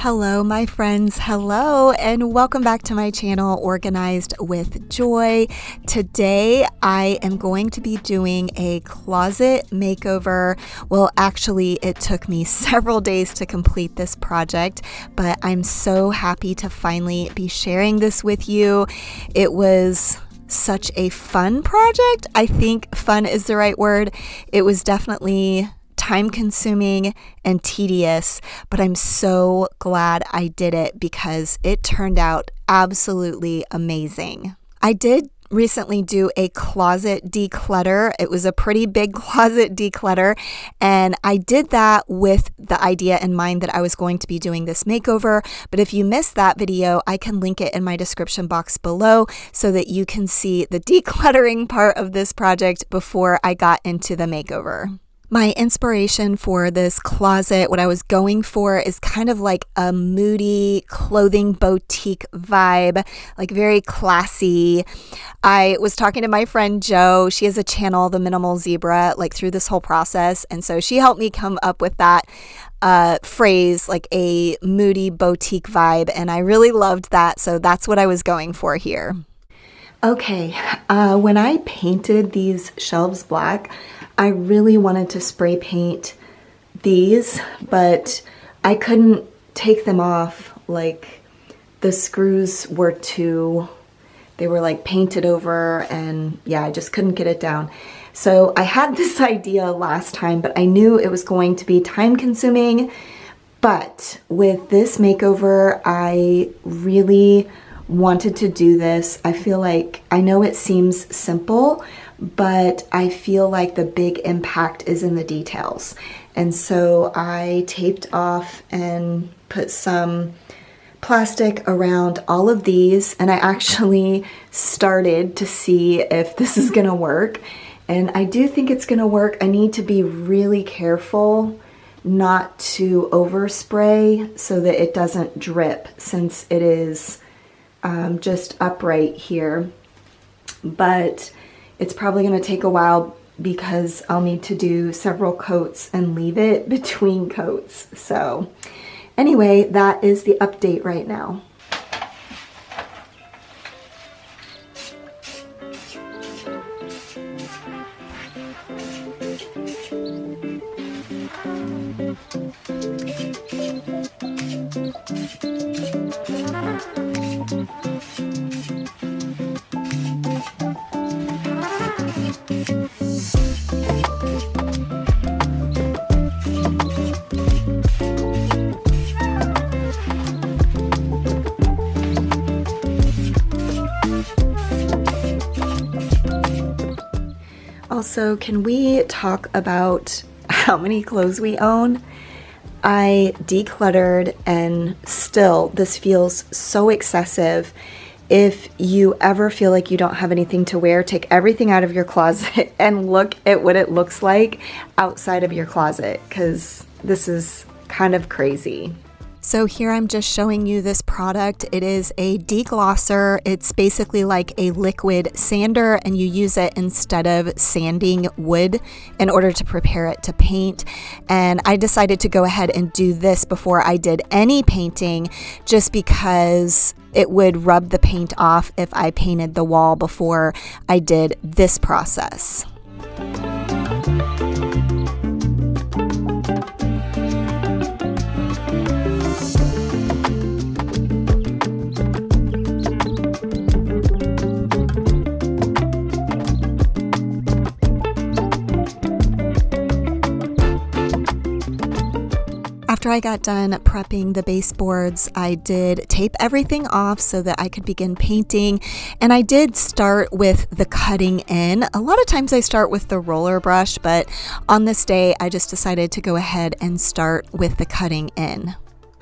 Hello, my friends. Hello, and welcome back to my channel, Organized with Joy. Today, I am going to be doing a closet makeover. Well, actually, it took me several days to complete this project, but I'm so happy to finally be sharing this with you. It was such a fun project. I think fun is the right word. It was definitely time-consuming and tedious, but I'm so glad I did it because it turned out absolutely amazing. I did recently do a closet declutter. It was a pretty big closet declutter, and I did that with the idea in mind that I was going to be doing this makeover. But if you missed that video, I can link it in my description box below so that you can see the decluttering part of this project before I got into the makeover. My inspiration for this closet, what I was going for, is kind of like a Moody clothing boutique vibe, like very classy. I was talking to my friend Jo. She has a channel, The Minimal Zebra, like through this whole process. And so she helped me come up with that phrase, like a Moody boutique vibe. And I really loved that. So that's what I was going for here. Okay, when I painted these shelves black, I really wanted to spray paint these, but I couldn't take them off. Like, the screws were they were like painted over, and yeah, I just couldn't get it down. So I had this idea last time, but I knew it was going to be time consuming. But with this makeover, I really wanted to do this. I feel like, I know it seems simple, but I feel like the big impact is in the details. And so I taped off and put some plastic around all of these, and I actually started to see if this is gonna work. And I do think it's gonna work. I need to be really careful not to overspray so that it doesn't drip, since it is just upright here. But it's probably going to take a while because I'll need to do several coats and leave it between coats. So anyway, that is the update right now. Also, can we talk about how many clothes we own? I decluttered, and still this feels so excessive. If you ever feel like you don't have anything to wear, take everything out of your closet and look at what it looks like outside of your closet, because this is kind of crazy. So here I'm just showing you this product. It is a deglosser. It's basically like a liquid sander, and you use it instead of sanding wood in order to prepare it to paint. And I decided to go ahead and do this before I did any painting, just because it would rub the paint off if I painted the wall before I did this process. After I got done prepping the baseboards, I did tape everything off so that I could begin painting. And I did start with the cutting in. A lot of times I start with the roller brush, but on this day, I just decided to go ahead and start with the cutting in.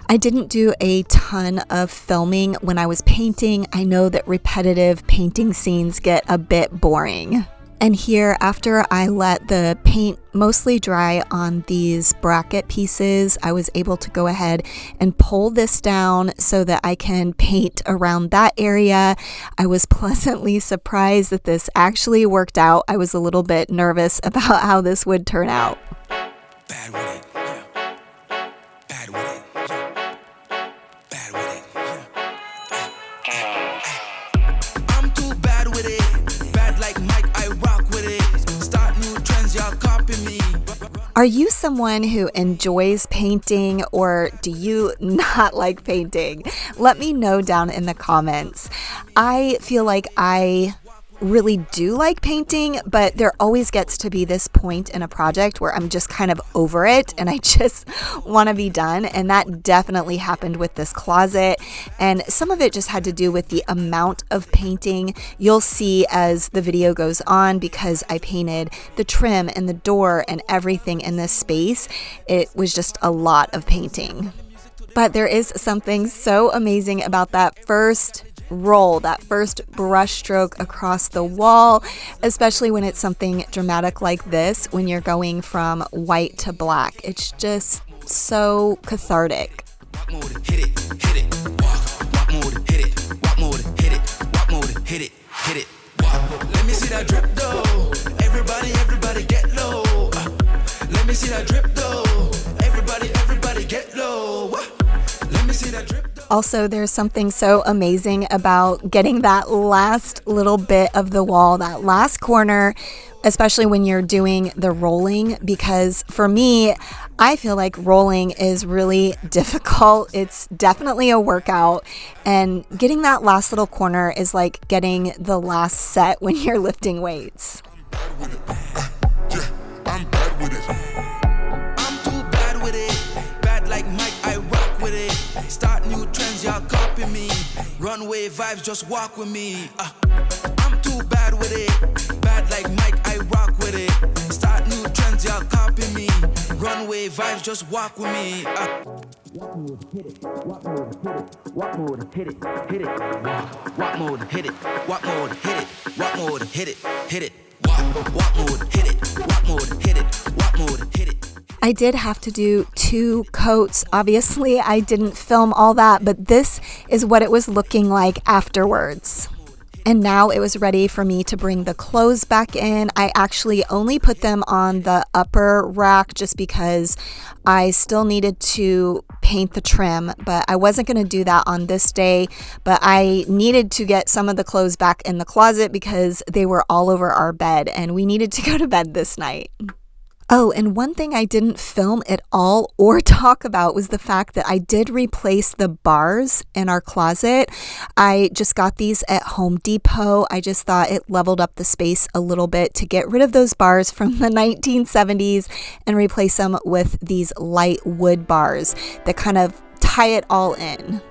I didn't do a ton of filming when I was painting. I know that repetitive painting scenes get a bit boring. And here, after I let the paint mostly dry on these bracket pieces, I was able to go ahead and pull this down so that I can paint around that area. I was pleasantly surprised that this actually worked out. I was a little bit nervous about how this would turn out. Bad with it, yeah. Bad with it, yeah. Are you someone who enjoys painting, or do you not like painting? Let me know down in the comments. I feel like I really do like painting, but there always gets to be this point in a project where I'm just kind of over it and I just want to be done. And that definitely happened with this closet. And some of it just had to do with the amount of painting. You'll see as the video goes on, because I painted the trim and the door and everything in this space. It was just a lot of painting. But there is something so amazing about that first roll, that first brush stroke across the wall, especially when it's something dramatic like this, when you're going from white to black. It's just so cathartic. Let me see that drip though. Everybody get low. Let me see that drip though. Everybody get low. Let me see that drip. Also, there's something so amazing about getting that last little bit of the wall, that last corner, especially when you're doing the rolling, because for me, I feel like rolling is really difficult. It's definitely a workout, and getting that last little corner is like getting the last set when you're lifting weights. I'm bad with it. I'm too bad with it. Bad like Mike, I rock with it. Start new trends, y'all copy me. Runway vibes, just walk with me. I'm too bad with it. Bad like Mike, I rock with it. Start new trends, y'all copy me. Runway vibes, just walk with me. Walk mode, hit it. Walk mode, hit it. Walk mode, hit it. Hit it. Walk mode, hit it. Walk mode, hit it. Walk mode, hit it. Hit it. Walk mode, hit it. Walk mode, hit it. Walk mode, hit it. I did have to do 2 coats. Obviously, I didn't film all that, but this is what it was looking like afterwards. And now it was ready for me to bring the clothes back in. I actually only put them on the upper rack just because I still needed to paint the trim, but I wasn't going to do that on this day. But I needed to get some of the clothes back in the closet because they were all over our bed and we needed to go to bed this night. Oh, and one thing I didn't film at all or talk about was the fact that I did replace the bars in our closet. I just got these at Home Depot. I just thought it leveled up the space a little bit to get rid of those bars from the 1970s and replace them with these light wood bars that kind of tie it all in.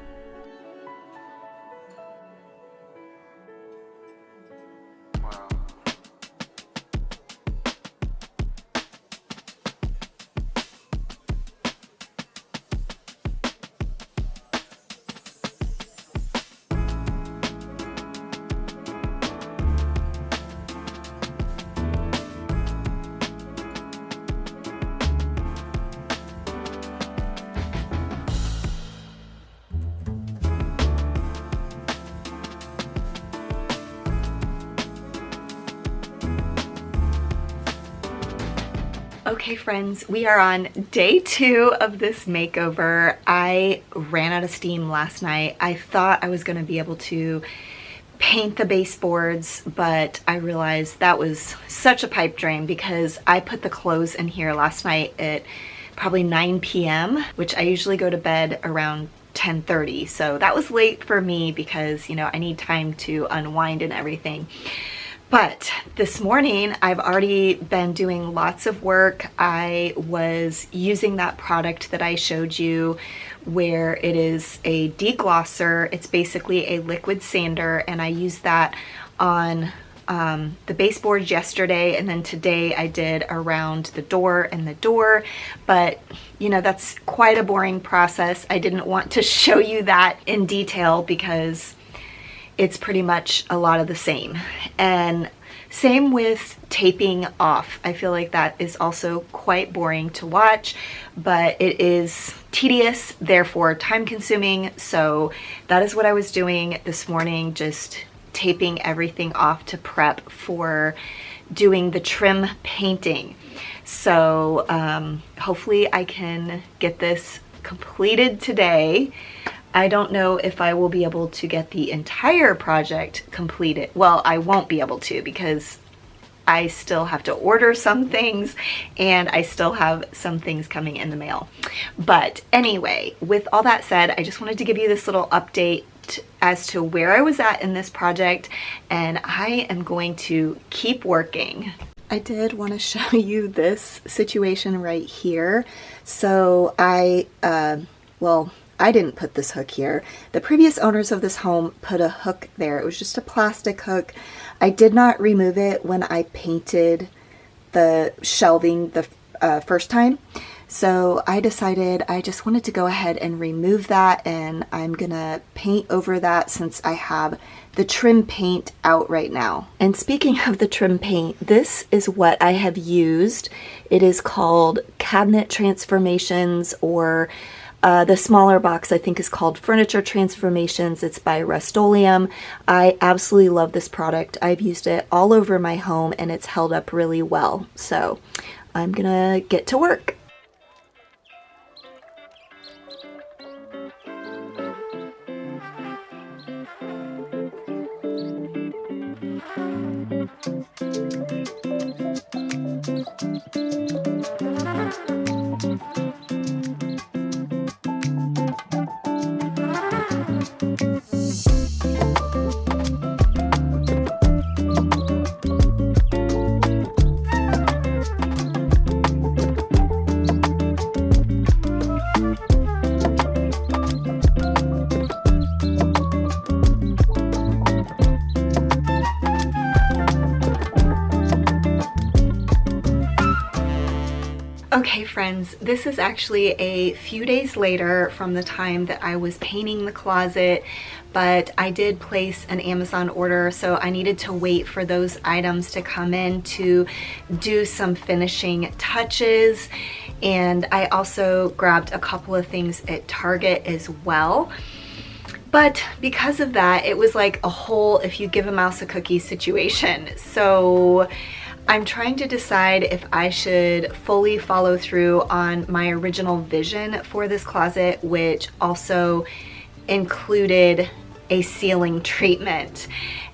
Okay friends, we are on day 2 of this makeover. I ran out of steam last night. I thought I was going to be able to paint the baseboards, but I realized that was such a pipe dream because I put the clothes in here last night at probably 9 p.m., which I usually go to bed around 10:30. So that was late for me because, you know, I need time to unwind and everything. But this morning, I've already been doing lots of work. I was using that product that I showed you where it is a deglosser. It's basically a liquid sander, and I used that on the baseboards yesterday, and then today I did around the door and the door. But, you know, that's quite a boring process. I didn't want to show you that in detail because it's pretty much a lot of the same. And same with taping off. I feel like that is also quite boring to watch, but it is tedious, therefore time consuming. So that is what I was doing this morning, just taping everything off to prep for doing the trim painting. So hopefully I can get this completed today. I don't know if I will be able to get the entire project completed. Well, I won't be able to because I still have to order some things, and I still have some things coming in the mail. But anyway, with all that said, I just wanted to give you this little update as to where I was at in this project, and I am going to keep working. I did want to show you this situation right here. So I didn't put this hook here. The previous owners of this home put a hook there. It was just a plastic hook. I did not remove it when I painted the shelving the first time. So I decided I just wanted to go ahead and remove that, and I'm gonna paint over that since I have the trim paint out right now. And speaking of the trim paint, this is what I have used. It is called Cabinet Transformations, or the smaller box I think is called Furniture Transformations. It's by Rust-Oleum. I absolutely love this product. I've used it all over my home and it's held up really well. So I'm gonna get to work. Okay friends, this is actually a few days later from the time that I was painting the closet, but I did place an Amazon order, so I needed to wait for those items to come in to do some finishing touches. And I also grabbed a couple of things at Target as well. But because of that, it was like a whole if you give a mouse a cookie situation. So I'm trying to decide if I should fully follow through on my original vision for this closet, which also included a ceiling treatment.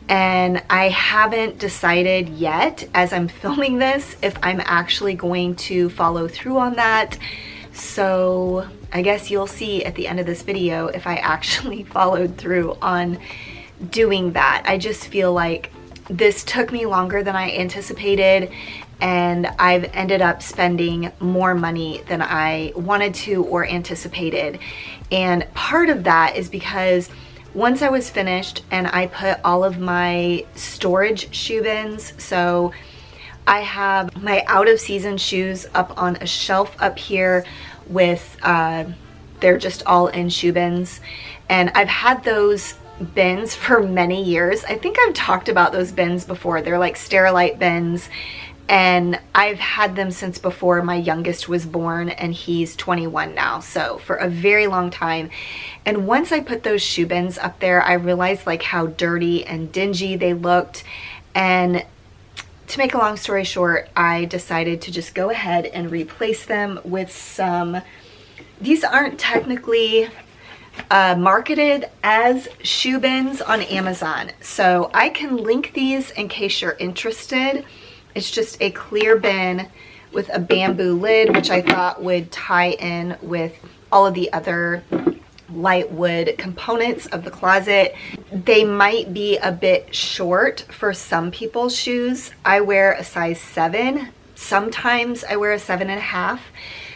And I haven't decided yet, as I'm filming this, if I'm actually going to follow through on that. So I guess you'll see at the end of this video if I actually followed through on doing that. I just feel like this took me longer than I anticipated, and I've ended up spending more money than I wanted to or anticipated. And part of that is because once I was finished and I put all of my storage shoe bins, so I have my out of season shoes up on a shelf up here with, they're just all in shoe bins. And I've had those bins for many years. I think I've talked about those bins before. They're like Sterilite bins, and I've had them since before my youngest was born, and he's 21 now, so for a very long time. And once I put those shoe bins up there, I realized like how dirty and dingy they looked. And to make a long story short, I decided to just go ahead and replace them with some, these aren't technically marketed as shoe bins on Amazon, so I can link these in case you're interested. It's just a clear bin with a bamboo lid, which I thought would tie in with all of the other light wood components of the closet. They might be a bit short for some people's shoes. I wear a size 7. Sometimes I wear a 7.5.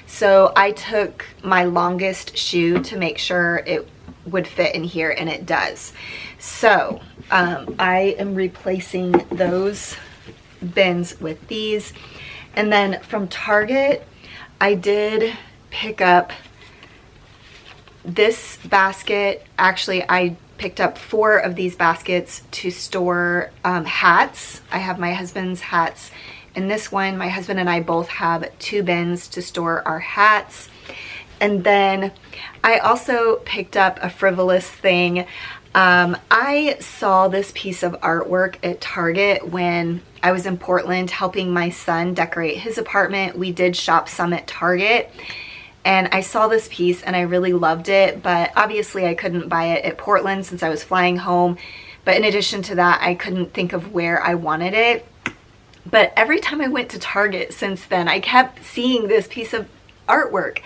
So I took my longest shoe to make sure it would fit in here, and it does. So I am replacing those bins with these. And then from Target, I did pick up this basket. Actually, I picked up 4 of these baskets to store hats. I have my husband's hats in this one. My husband and I both have 2 bins to store our hats. And then I also picked up a frivolous thing. I saw this piece of artwork at Target when I was in Portland helping my son decorate his apartment. We did shop some at Target, and I saw this piece and I really loved it, but obviously I couldn't buy it at Portland since I was flying home. But in addition to that, I couldn't think of where I wanted it. But every time I went to Target since then, I kept seeing this piece of artwork,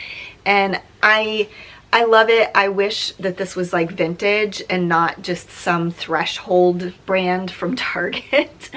and I love it. I wish that this was like vintage and not just some threshold brand from Target.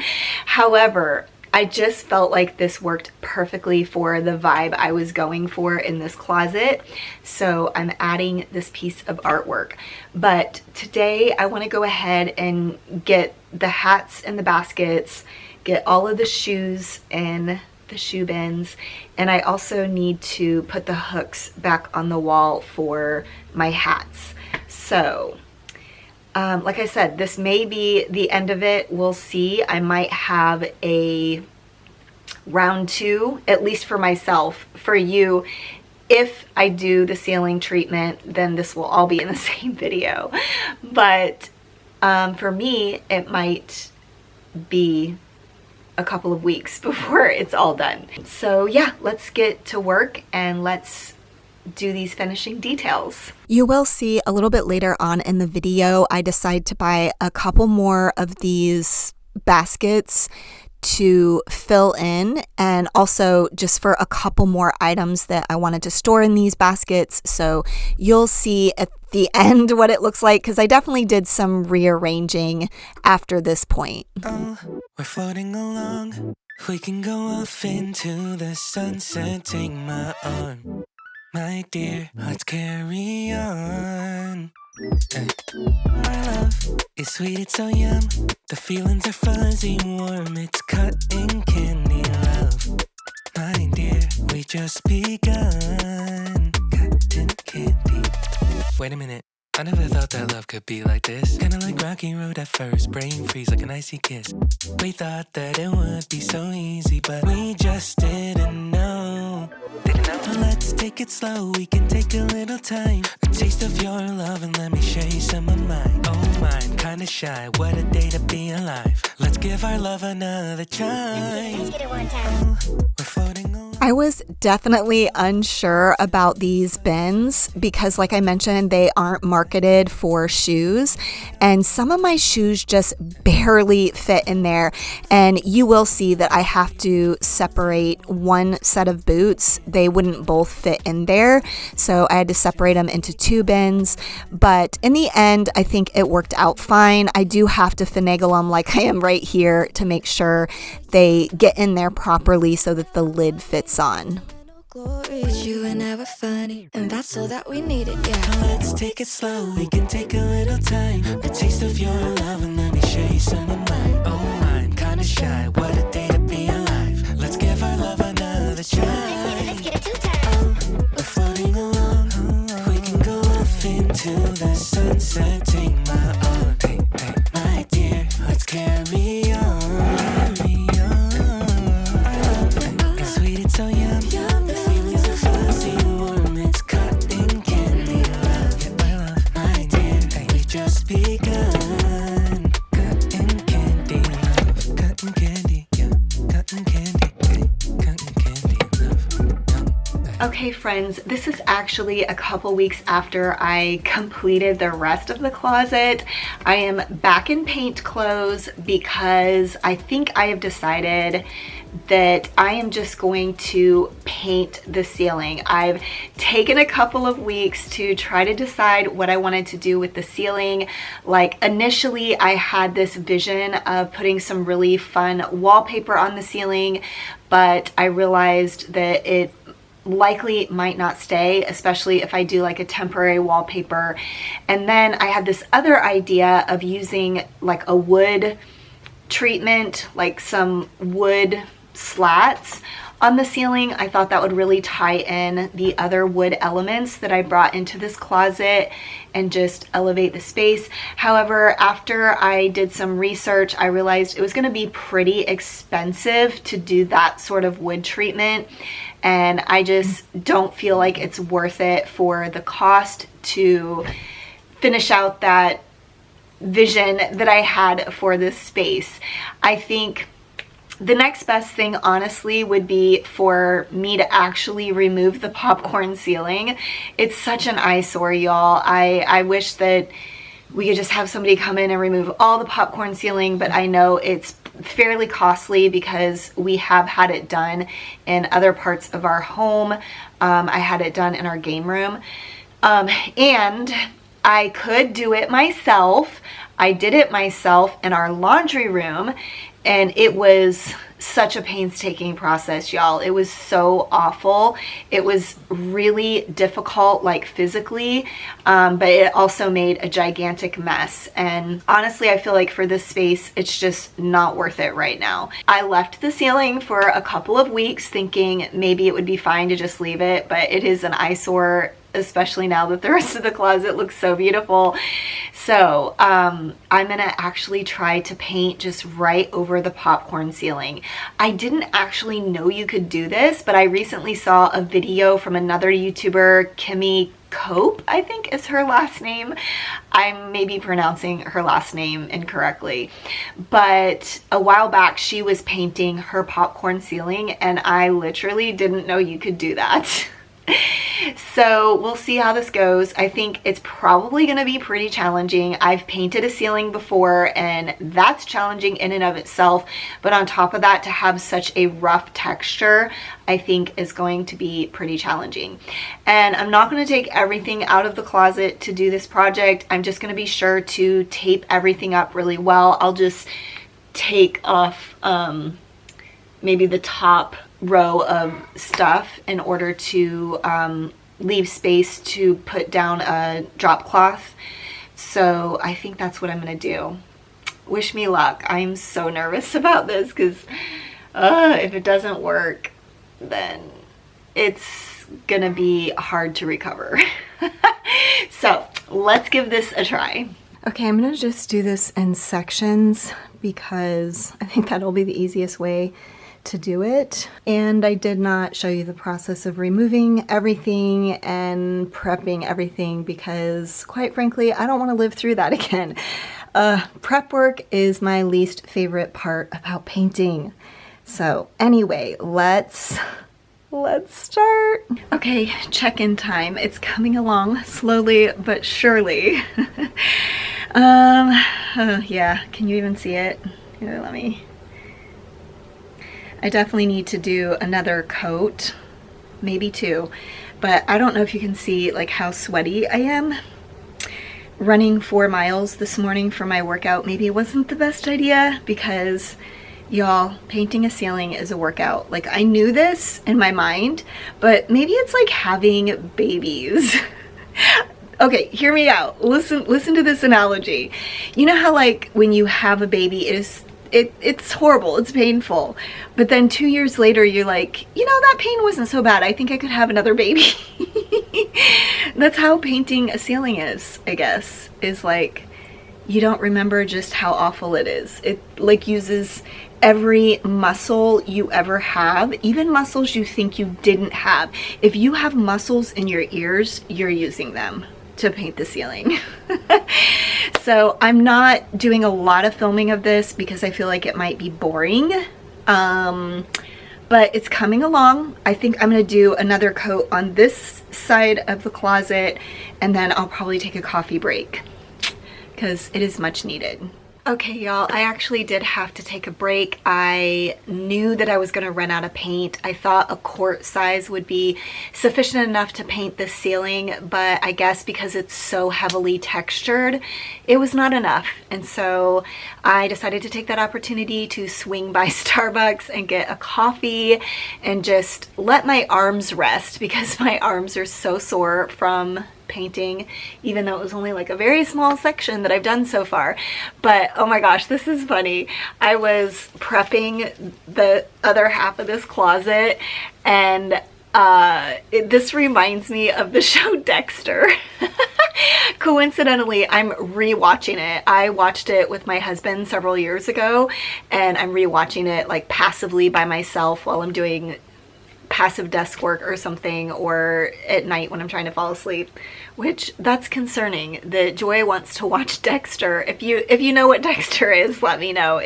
However, I just felt like this worked perfectly for the vibe I was going for in this closet. So I'm adding this piece of artwork. But today I want to go ahead and get the hats in the baskets, get all of the shoes in the shoe bins, and I also need to put the hooks back on the wall for my hats. So like I said, this may be the end of it. We'll see. I might have a round 2, at least for myself. For you, if I do the ceiling treatment, then this will all be in the same video. But for me, it might be a couple of weeks before it's all done. So yeah, let's get to work and let's do these finishing details. You will see a little bit later on in the video, I decide to buy a couple more of these baskets to fill in, and also just for a couple more items that I wanted to store in these baskets. So you'll see at the end what it looks like, because I definitely did some rearranging after this point. We're floating along, we can go off into the sunset. Take my arm, my dear, let's carry on. Our love is sweet, it's so yum. The feelings are fuzzy, warm, it's cotton candy love. My dear, we just begun. Cotton candy. Wait a minute, I never thought that love could be like this. Kinda like Rocky Road at first, brain freeze like an icy kiss. We thought that it would be so easy, but we just didn't know. Let's take it slow, we can take a little time. A taste of your love and let me show you some of mine. Oh, mine, kinda shy, what a day to be alive. Let's give our love another try. Let's get it one time. We're floating along. I was definitely unsure about these bins because, like I mentioned, they aren't marketed for shoes, and some of my shoes just barely fit in there. And you will see that I have to separate one set of boots. They wouldn't both fit in there, so I had to separate them into 2 bins. But in the end, I think it worked out fine. I do have to finagle them like I am right here to make sure they get in there properly so that the lid fits on. But you were never funny, and that's all that we needed, yeah. Let's take it slow, we can take a little time. A taste of your love and let me show you some of mine. Oh, mine, kinda shy, what a day to be alive. Let's give our love another try. Let's get it 2 times. We're floating along, we can go off into the sunset. Take my arm, my dear, let's carry on. It's sweet, it's so yum. The feelings are fuzzy, warm, it's cotton candy love. My love, my dear, we just begun. Cotton candy love, cotton candy, yeah, cotton candy, cotton candy love. Okay friends, this is actually a couple weeks after I completed the rest of the closet. I am back in paint clothes because I think I have decided that I am just going to paint the ceiling. I've taken a couple of weeks to try to decide what I wanted to do with the ceiling. Like initially I had this vision of putting some really fun wallpaper on the ceiling, but I realized that it likely might not stay, especially if I do like a temporary wallpaper. And then I had this other idea of using like a wood treatment, like some wood slats on the ceiling. I thought that would really tie in the other wood elements that I brought into this closet and just elevate the space. However, after I did some research, I realized it was going to be pretty expensive to do that sort of wood treatment, and I just don't feel like it's worth it for the cost to finish out that vision that I had for this space. I think the next best thing, honestly, would be for me to actually remove the popcorn ceiling. It's such an eyesore, y'all. I wish that we could just have somebody come in and remove all the popcorn ceiling, but I know it's fairly costly because we have had it done in other parts of our home. I had it done in our game room. And I could do it myself. I did it myself in our laundry room, and it was such a painstaking process, y'all. It was so awful. It was really difficult, like physically, but it also made a gigantic mess. And honestly, I feel like for this space, it's just not worth it right now. I left the ceiling for a couple of weeks thinking maybe it would be fine to just leave it, but it is an eyesore, especially now that the rest of the closet looks so beautiful. So I'm gonna actually try to paint just right over the popcorn ceiling. I didn't actually know you could do this, but I recently saw a video from another YouTuber, Kimmy Cope, I think is her last name. I'm maybe pronouncing her last name incorrectly, but a while back she was painting her popcorn ceiling, and I literally didn't know you could do that. So we'll see how this goes. I think it's probably going to be pretty challenging. I've painted a ceiling before, and that's challenging in and of itself. But on top of that, to have such a rough texture, I think is going to be pretty challenging. And I'm not going to take everything out of the closet to do this project. I'm just going to be sure to tape everything up really well. I'll just take off maybe the top row of stuff in order to leave space to put down a drop cloth. So I think that's what I'm gonna do. Wish me luck. I'm so nervous about this because if it doesn't work, then it's gonna be hard to recover. So let's give this a try. Okay, I'm gonna just do this in sections because I think that'll be the easiest way to do it. And I did not show you the process of removing everything and prepping everything because, quite frankly, I don't want to live through that again. Prep work is my least favorite part about painting. So anyway, let's start. Okay, check-in time. It's coming along slowly but surely. Yeah, can you even see it? Here, let me. I definitely need to do another coat, maybe two, but I don't know if you can see like how sweaty I am. Running 4 miles this morning for my workout maybe wasn't the best idea because, y'all, painting a ceiling is a workout. Like, I knew this in my mind, but maybe it's like having babies. Okay, hear me out. Listen to this analogy. You know how like when you have a baby, it's horrible, it's painful, but then 2 years later you're like, you know, that pain wasn't so bad, I think I could have another baby. That's how painting a ceiling is, I guess, is like you don't remember just how awful it is. It like uses every muscle you ever have, even muscles you think you didn't have. If you have muscles in your ears, you're using them to paint the ceiling. So I'm not doing a lot of filming of this because I feel like it might be boring, but it's coming along. I think I'm gonna do another coat on this side of the closet, and then I'll probably take a coffee break because it is much needed. Okay, y'all, I actually did have to take a break. I knew that I was going to run out of paint. I thought a quart size would be sufficient enough to paint the ceiling, but I guess because it's so heavily textured, it was not enough. And so I decided to take that opportunity to swing by Starbucks and get a coffee and just let my arms rest because my arms are so sore from painting, even though it was only like a very small section that I've done so far. But oh my gosh, this is funny. I was prepping the other half of this closet, and this reminds me of the show Dexter. Coincidentally, I'm rewatching it. I watched it with my husband several years ago, and I'm rewatching it like passively by myself while I'm doing passive desk work or something, or at night when I'm trying to fall asleep, which that's concerning that Joy wants to watch Dexter. If you know what Dexter is, let me know.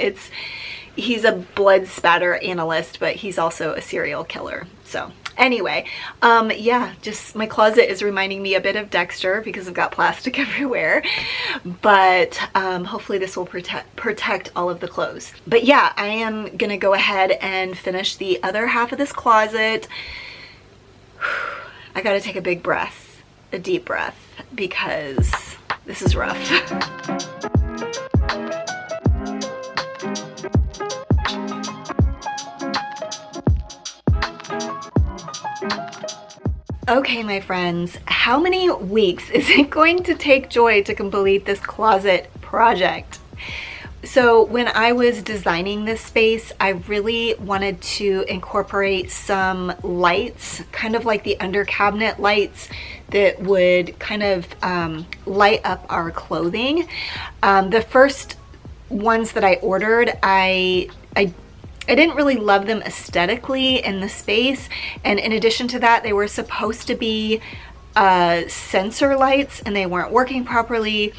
He's a blood spatter analyst, but he's also a serial killer. So Anyway, yeah, just my closet is reminding me a bit of Dexter because I've got plastic everywhere, but hopefully this will protect all of the clothes. But yeah, I am gonna go ahead and finish the other half of this closet. I gotta take a big breath, a deep breath, because this is rough. Okay, my friends, how many weeks is it going to take Joy to complete this closet project? So when I was designing this space, I really wanted to incorporate some lights, kind of like the under cabinet lights that would kind of light up our clothing. The first ones that I ordered, I didn't really love them aesthetically in the space, and in addition to that, they were supposed to be sensor lights and they weren't working properly,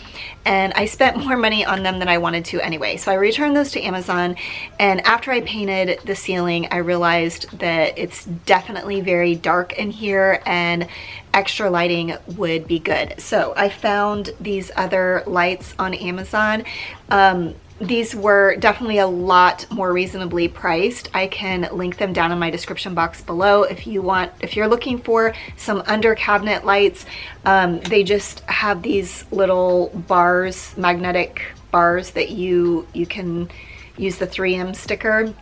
and I spent more money on them than I wanted to anyway. So I returned those to Amazon, and after I painted the ceiling, I realized that it's definitely very dark in here and extra lighting would be good. So I found these other lights on Amazon. These were definitely a lot more reasonably priced. I can link them down in my description box below if you're looking for some under cabinet lights. They just have these little bars, magnetic bars that you can use the 3M sticker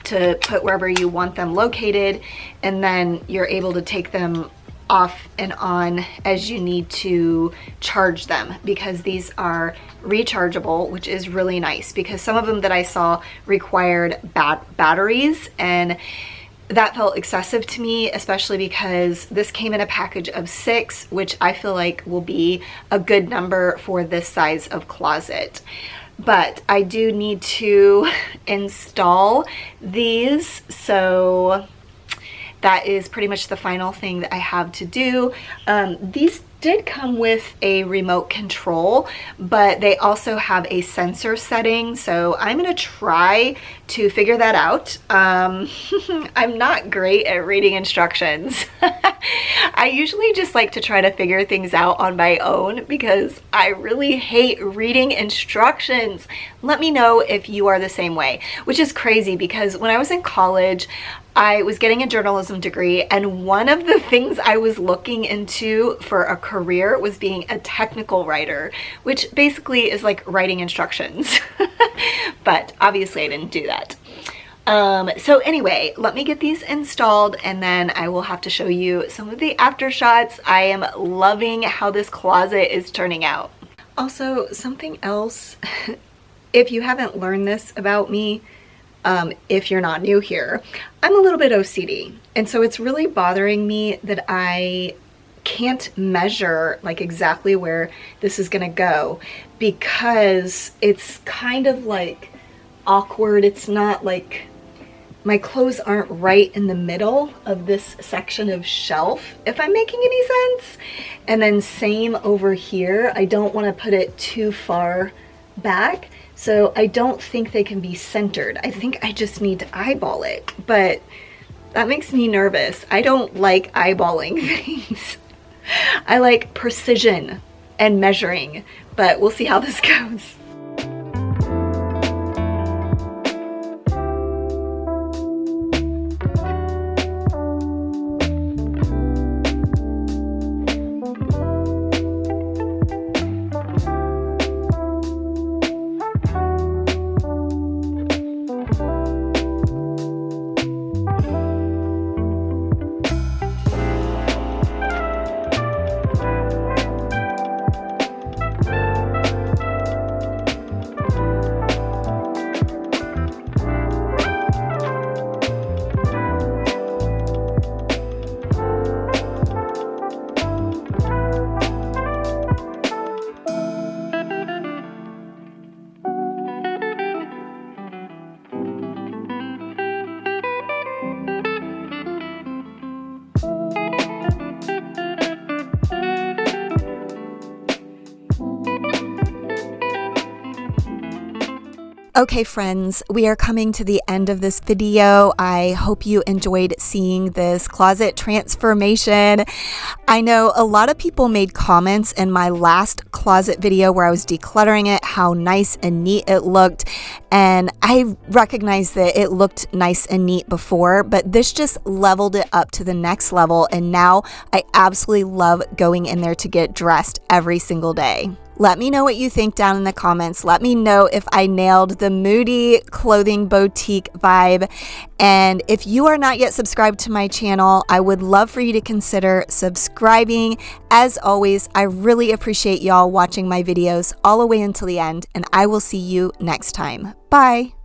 to put wherever you want them located, and then you're able to take them off and on as you need to charge them, because these are rechargeable, which is really nice, because some of them that I saw required batteries, and that felt excessive to me, especially because this came in a package of 6, which I feel like will be a good number for this size of closet. But I do need to install these, so that is pretty much the final thing that I have to do. These did come with a remote control, but they also have a sensor setting, so I'm gonna try to figure that out. I'm not great at reading instructions. I usually just like to try to figure things out on my own because I really hate reading instructions. Let me know if you are the same way, which is crazy because when I was in college, I was getting a journalism degree, and one of the things I was looking into for a career was being a technical writer, which basically is like writing instructions. But obviously I didn't do that. So anyway, let me get these installed and then I will have to show you some of the after shots. I am loving how this closet is turning out. Also, something else, if you haven't learned this about me, if you're not new here, I'm a little bit OCD. And so it's really bothering me that I can't measure like exactly where this is gonna go, because it's kind of like awkward. It's not like, my clothes aren't right in the middle of this section of shelf, if I'm making any sense. And then same over here, I don't want to put it too far back. So I don't think they can be centered. I think I just need to eyeball it, but that makes me nervous. I don't like eyeballing things. I like precision and measuring, but we'll see how this goes. Okay, friends, we are coming to the end of this video. I hope you enjoyed seeing this closet transformation. I know a lot of people made comments in my last closet video where I was decluttering it, how nice and neat it looked. And I recognize that it looked nice and neat before, but this just leveled it up to the next level. And now I absolutely love going in there to get dressed every single day. Let me know what you think down in the comments. Let me know if I nailed the Moody clothing boutique vibe. And if you are not yet subscribed to my channel, I would love for you to consider subscribing. As always, I really appreciate y'all watching my videos all the way until the end, and I will see you next time. Bye.